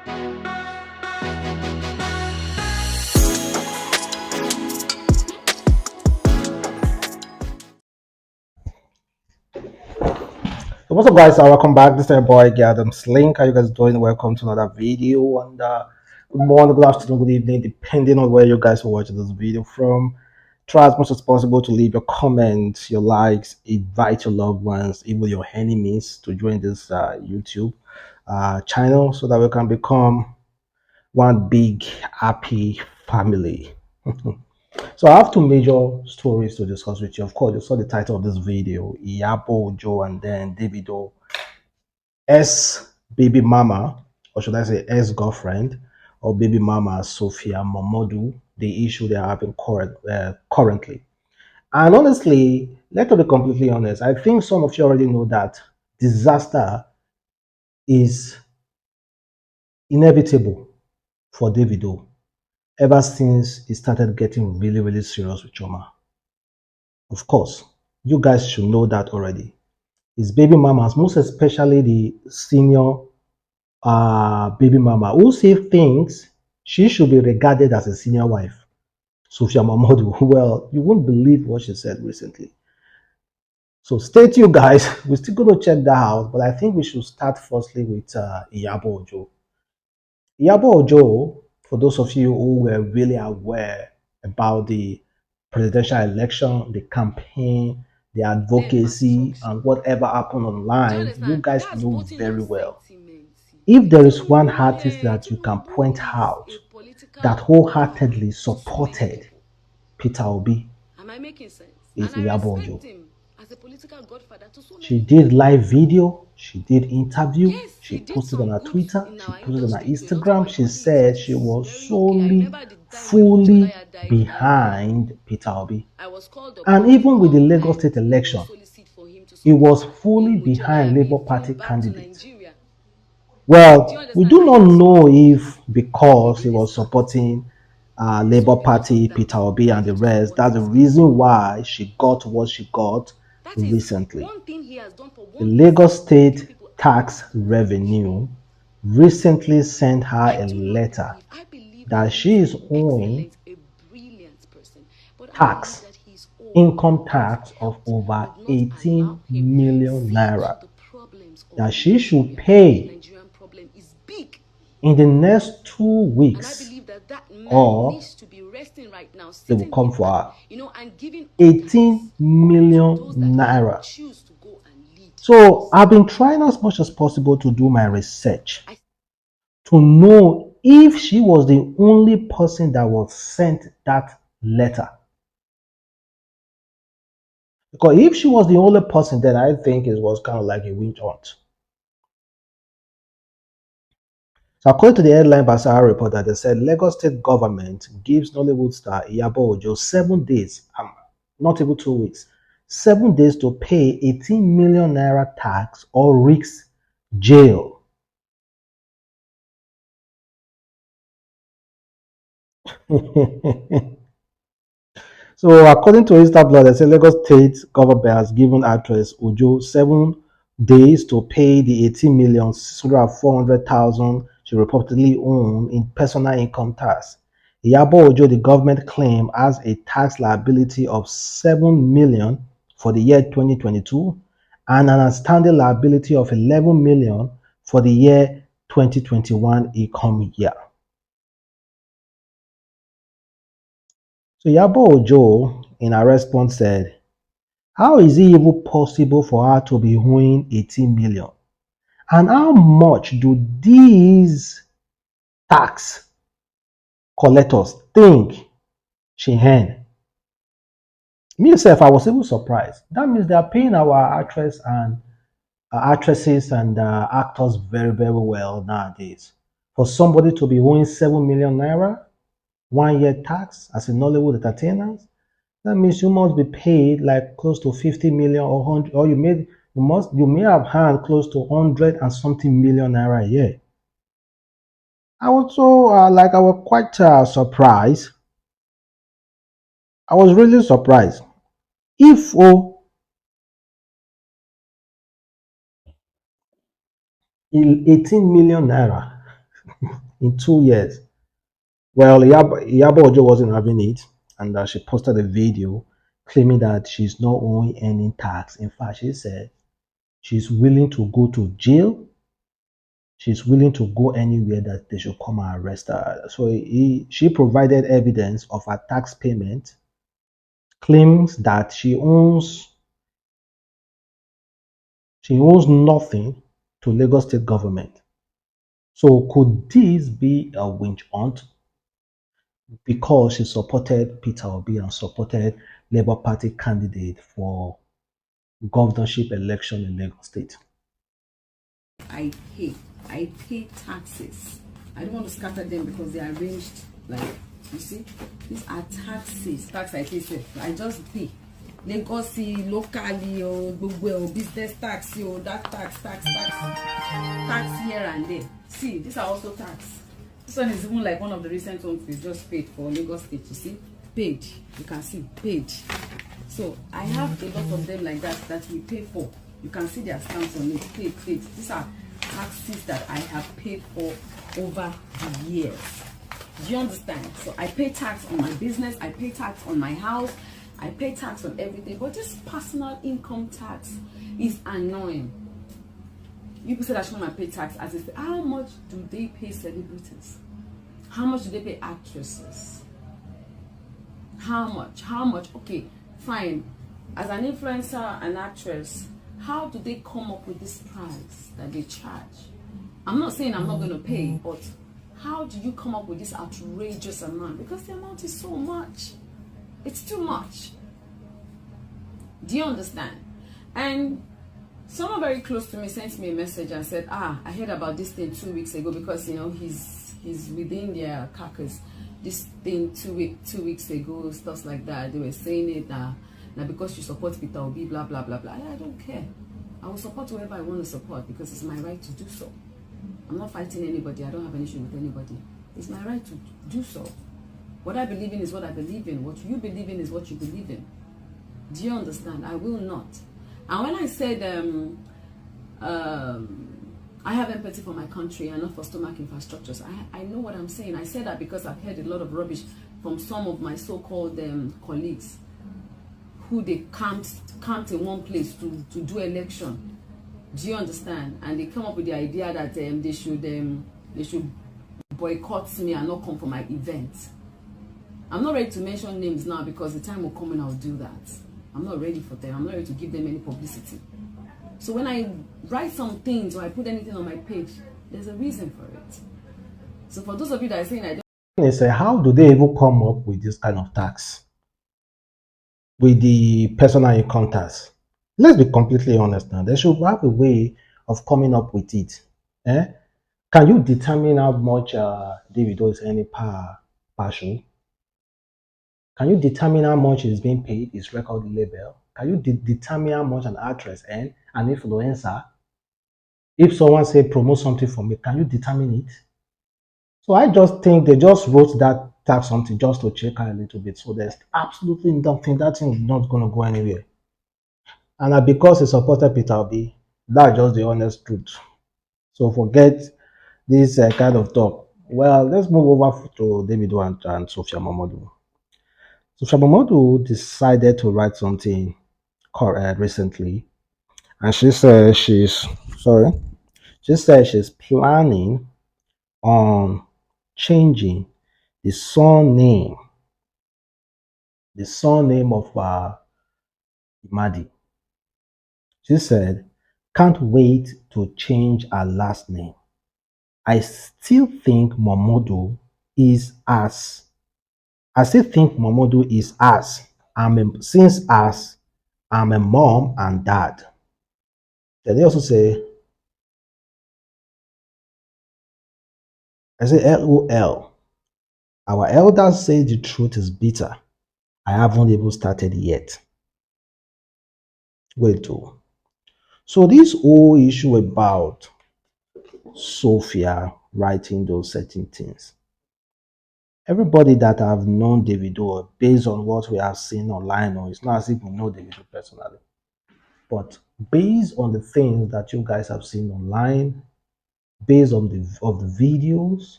So what's up, guys? Welcome back. This is your boy Adamslink. How you guys doing? Welcome to another video. And good morning, good afternoon, good evening, depending on where you guys are watching this video from. Try as much as possible to leave your comments, your likes, invite your loved ones, even your enemies, to join this YouTube channel so that we can become one big happy family. So I have two major stories to discuss with you. Of course, you saw the title of this video, Iyabo Joe and then Davido S baby mama, or should I say S girlfriend, or baby mama Sophia Momodu, the issue they are having currently. And honestly, let us be completely honest, I think some of you already know that disaster is inevitable for Davido ever since he started getting really, really serious with Chioma. Of course, you guys should know that already. His baby mamas, most especially the senior baby mama, who say thinks she should be regarded as a senior wife, Sophia Momodu. Well, you won't believe what she said recently. So stay tuned, guys. We're still going to check that out, but I think we should start firstly with Iyabo Ojo. Iyabo Ojo, for those of you who were really aware about the presidential election, the campaign, the advocacy, and whatever happened online, you guys know very well. If there is one artist that you can point out that wholeheartedly supported Peter Obi, is Iyabo Ojo. She did live video, she did interview, she posted on her Twitter, she posted on her Instagram. She said she was solely, fully behind Peter Obi. And even with the Lagos State election, he was fully behind Labour Party candidates. Well, we do not know if because he was supporting Labour Party, Peter Obi, and the rest, that's the reason why she got what she got recently. The Lagos State Tax Revenue recently sent her a letter that she is owing tax, income tax of over 18 million naira that she should pay in the next 2 weeks, or they will come for her. 18 million naira. So I've been trying as much as possible to do my research to know if she was the only person that was sent that letter. Because if she was the only person, then I think it was kind of like a witch hunt. So according to the headline by Sahara Reporter, they said Lagos State government gives Nollywood star Iyabo Ojo 7 days, not even 2 weeks, 7 days to pay 18 million naira tax or risk jail. So according to Instablood, they say Lagos State government has given actress Ojo 7 days to pay the 18,600,400,000 she reportedly owned in personal income tax. Iyabo Ojo, the government claim, has a tax liability of 7 million for the year 2022 and an outstanding liability of 11 million for the year 2021 income year. So Iyabo Ojo, in her response, said, "How is it even possible for her to be owing 18 million? And how much do these tax collectors think she earned?" Me myself, I was even surprised. That means they are paying our actresses and actors very, very well nowadays. For somebody to be owing 7 million naira 1 year tax as a Nollywood entertainer, that means you must be paid like close to 50 million or 100, or you may have had close to 100 and something million naira a year. I was so I was quite surprised. I was really surprised. If 18 million naira, in 2 years. Well, Iyabo Ojo wasn't having it, and she posted a video claiming that she's not owing any tax. In fact, she said she's willing to go to jail. She's willing to go anywhere that they should come and arrest her. So she provided evidence of her tax payment, claims that she owes nothing to Lagos State government. So could this be a witch hunt because she supported Peter Obi and supported Labour Party candidate for governorship election in Lagos State? I pay. I pay taxes. I don't want to scatter them because they are arranged like, you see, these are taxes. Tax I pay, so I just pay. Lagos locally or business tax or that tax here and there. See, these are also tax. This one is even like one of the recent ones we just paid for Lagos State. You see, paid. You can see paid. So I have a lot of them like that we pay for. You can see their stamps on it. Paid. These are taxes that I have paid for over the years. Do you understand? So I pay tax on my business. I pay tax on my house. I pay tax on everything. But this personal income tax is annoying. People say that I shouldn't pay tax. As if, how much do they pay celebrities? How much do they pay actresses? How much? Okay, fine. As an influencer, an actress, how do they come up with this price that they charge? I'm not saying I'm not going to pay, but how do you come up with this outrageous amount? Because the amount is so much. It's too much. Do you understand? And someone very close to me sent me a message and said, I heard about this thing 2 weeks ago because, he's within their caucus. This thing two weeks ago, stuff like that. They were saying it now because you support Peter Obi, blah, blah, blah, blah. I don't care. I will support whoever I want to support because it's my right to do so. I'm not fighting anybody. I don't have an issue with anybody. It's my right to do so. What I believe in is what I believe in. What you believe in is what you believe in. Do you understand? I will not. And when I said I have empathy for my country and not for stomach infrastructures, I know what I'm saying. I said that because I've heard a lot of rubbish from some of my so-called colleagues who they camped in one place to do election. Do you understand? And they come up with the idea that they should boycott me and not come for my event. I'm not ready to mention names now because the time will come and I'll do that. I'm not ready for them. I'm not ready to give them any publicity. So when I write some things or I put anything on my page, there's a reason for it. So for those of you that are saying I don't... They say, how do they even come up with this kind of tax? With the personal income tax? Let's be completely honest now. They should have a way of coming up with it. Can you determine how much Davido is earning per show? Can you determine how much is being paid, his record label? Can you determine how much an actress earns, an influencer? If someone say promote something for me, can you determine it? So I just think they just wrote that tax something just to check out a little bit. So there's absolutely nothing. That thing is not going to go anywhere. And because he supported Peter Obi, that's just the honest truth. So forget this kind of talk. Well, let's move over to Davido and Sophia Momodu. Sophia Momodu decided to write something recently, and she said she's planning on changing the surname of Imadi. She said, "Can't wait to change her last name. I still think Momodu is as. I still think Momodu is as. Since as I'm a mom and dad." Then they also say, I say, LOL. Our elders say the truth is bitter. I haven't even started yet. Wait, oh. So this whole issue about Sophia writing those certain things. Everybody that have known Davido, based on what we have seen online, or it's not as if we know Davido personally, but based on the things that you guys have seen online, based on the videos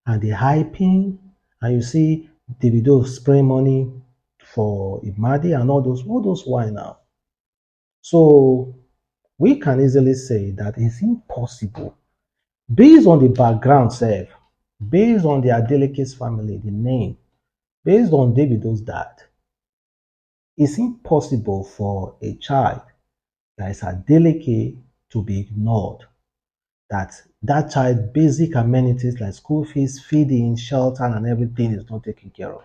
and the hyping, and you see Davido spray money for Imadi and all those why now. So we can easily say that it's impossible based on the background self, based on the Adeleke's family, the name, based on Davido's dad. It's impossible for a child that is Adeleke to be ignored. That child basic amenities like school fees, feeding, shelter, and everything is not taken care of.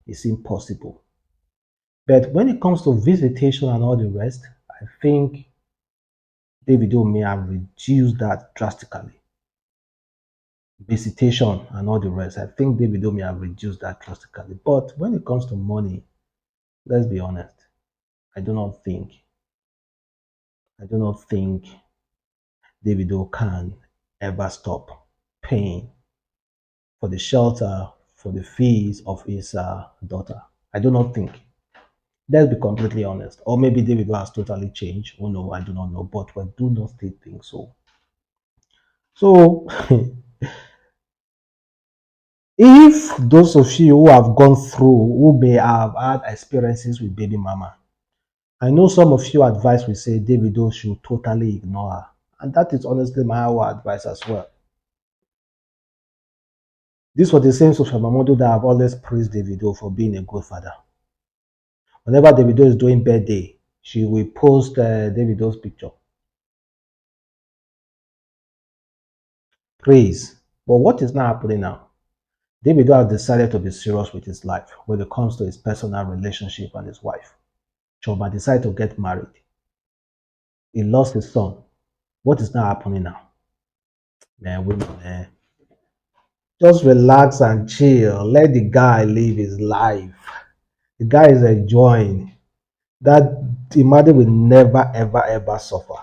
It's impossible. But when it comes to visitation and all the rest, I think Davido may have reduced that drastically. Visitation and all the rest, I think Davido may have reduced that drastically. But when it comes to money, let's be honest, I do not think, I do not think Davido can ever stop paying for the shelter, for the fees of his daughter. I do not think. Let's be completely honest. Or maybe Davido has totally changed. Oh no, I do not know. But we do not still think so. So, if those of you who have gone through, who may have had experiences with baby mama, I know some of you advice will say Davido should totally ignore her. And that is honestly my advice as well. This was the same Sophia Momodu that have always praised Davido for being a good father. Whenever Davido is doing birthday, she will post Davido's picture. Praise. But what is now happening now? Davido has decided to be serious with his life when it comes to his personal relationship and his wife. Chioma decided to get married. He lost his son. What is now happening now? Man, women, man. Just relax and chill. Let the guy live his life. The guy is enjoying. That Imadi will never, ever, ever suffer.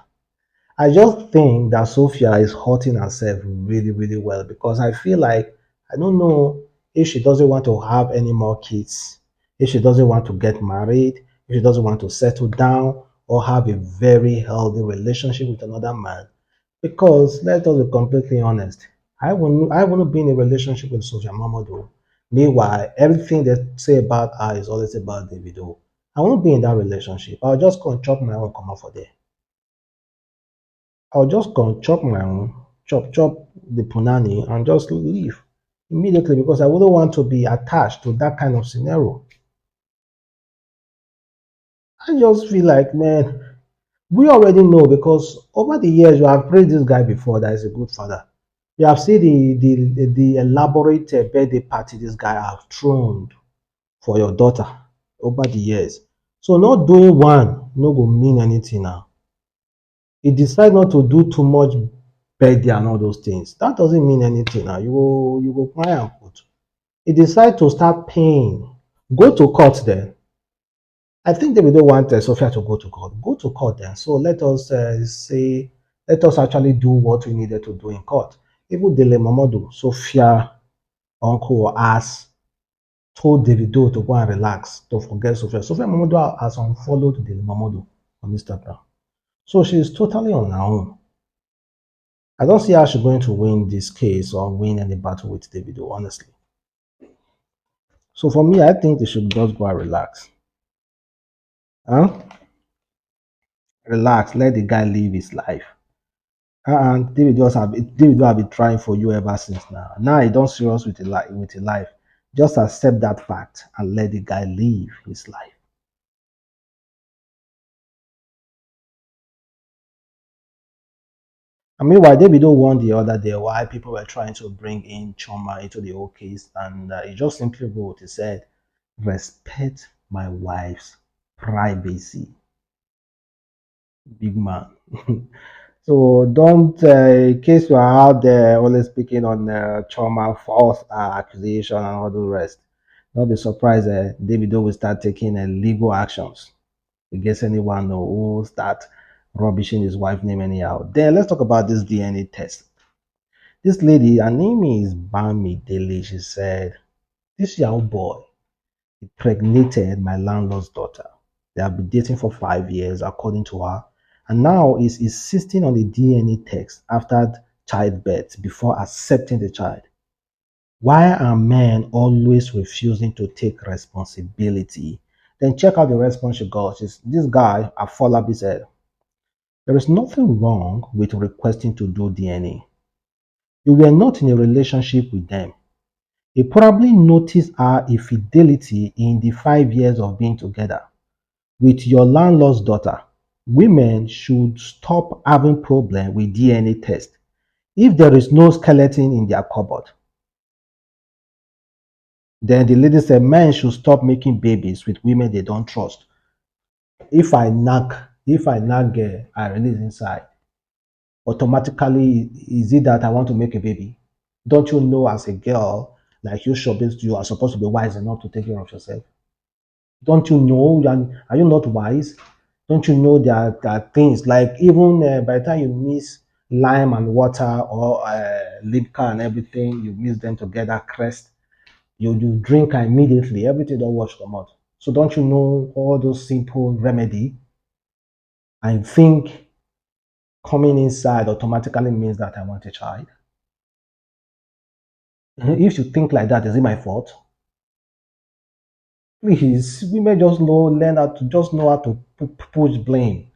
I just think that Sophia is hurting herself really, really well because I feel like I don't know if she doesn't want to have any more kids, if she doesn't want to get married, if she doesn't want to settle down or have a very healthy relationship with another man. Because let us be completely honest, I wouldn't be in a relationship with Sophia Momodu. Meanwhile, everything they say about her is always about Davido. I won't be in that relationship. I'll just go and chop my own come out for there. I'll just go chop my own, chop the punani and just leave immediately because I wouldn't want to be attached to that kind of scenario. I just feel like, man, we already know because over the years you have praised this guy before that is a good father. You have seen the elaborate birthday party this guy has thrown for your daughter over the years. So not doing one no go mean anything now. He decide not to do too much birthday and all those things. That doesn't mean anything now. You go cry and put. He decide to start paying. Go to court then. I think they don't want Sophia to go to court. Go to court then. So let us let us actually do what we needed to do in court. Even Dele Momodu, Sophia, uncle has told Davido to go and relax, to forget Sophia. Sophia Momodu has unfollowed Dele Momodu on Instagram. So she is totally on her own. I don't see how she's going to win this case or win any battle with Davido, honestly. So for me, I think they should just go and relax. Huh? Relax, let the guy live his life. And Davido have been trying for you ever since now. Now he don't serious with the life. Just accept that fact and let the guy live his life. I mean, why Davido won the other day, why people were trying to bring in Chioma into the whole case, and he just simply wrote, he said, respect my wife's privacy. Big man. So don't, in case you are out there always speaking on trauma, false accusation, and all the rest, don't be surprised Davido will start taking legal actions against anyone who start rubbishing his wife's name anyhow. Then let's talk about this DNA test. This lady, her name is Bami Dele. She said, this young boy impregnated my landlord's daughter. They have been dating for 5 years, according to her, and now is insisting on the DNA test after childbirth before accepting the child? Why are men always refusing to take responsibility? Then check out the response she got. This guy, Afolabi, said, there is nothing wrong with requesting to do DNA. You were not in a relationship with them. He probably noticed her infidelity in the 5 years of being together with your landlord's daughter. Women should stop having problem with DNA test if there is no skeleton in their cupboard. Then the lady said men should stop making babies with women they don't trust. If I knock girl, I release inside. Automatically, is it that I want to make a baby? Don't you know as a girl, like you are supposed to be wise enough to take care of yourself? Don't you know? Are you not wise? Don't you know there are things like even by the time you mix lime and water or Lipka and everything, you mix them together, crest, you drink immediately, everything don't wash come out. So don't you know all those simple remedy? I think coming inside automatically means that I want a child. If you think like that, is it my fault? Please, women just know how to push blame.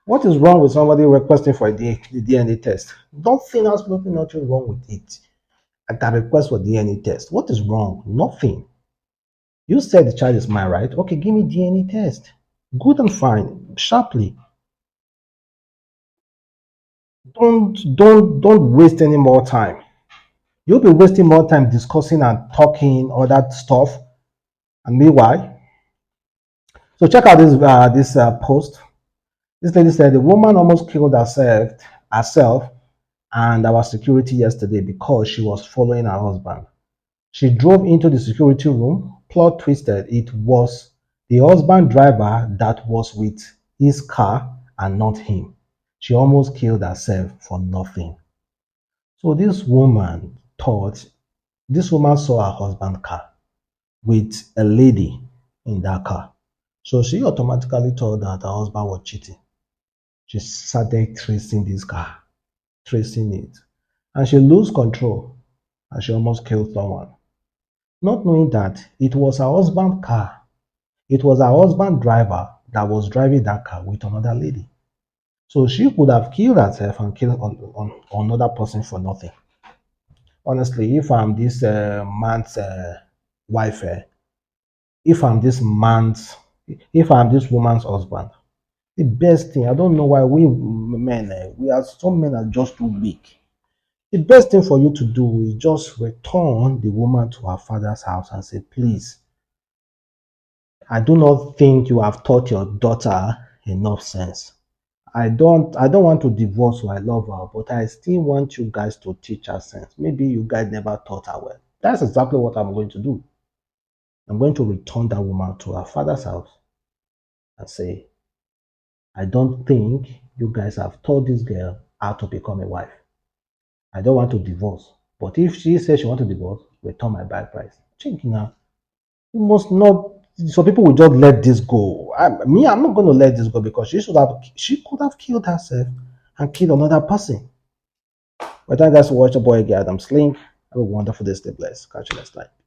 What is wrong with somebody requesting for the DNA test? Nothing wrong with it. I can request for DNA test. What is wrong? Nothing. You said the child is mine, right? Okay, give me DNA test. Good and fine. Sharply. Don't waste any more time. You'll be wasting more time discussing and talking all that stuff. And meanwhile, so check out this post. This lady said the woman almost killed herself and our security yesterday because she was following her husband. She drove into the security room. Plot twisted. It was the husband driver that was with his car and not him. She almost killed herself for nothing. So this woman saw her husband's car with a lady in that car. So she automatically thought that her husband was cheating. She started tracing this car, tracing it. And she lost control and she almost killed someone. Not knowing that it was her husband's car. It was her husband driver that was driving that car with another lady. So she could have killed herself and killed on another person for nothing. Honestly, if I'm this man's wife, if I'm this man's, if I'm this woman's husband, the best thing, I don't know why we men, some men are just too weak. The best thing for you to do is just return the woman to her father's house and say, please, I do not think you have taught your daughter enough sense. I don't want to divorce her. I love her, but I still want you guys to teach her sense. Maybe you guys never taught her well. That's exactly what I'm going to do. I'm going to return that woman to her father's house and say, I don't think you guys have taught this girl how to become a wife. I don't want to divorce. But if she says she wants to divorce, return my bride price. Check now. You must not. So people will just let this go. I'm not going to let this go because she could have killed herself and killed another person. But thank you guys for watching. Boy, Adamslink. Have a wonderful day. Stay blessed. Catch you next time.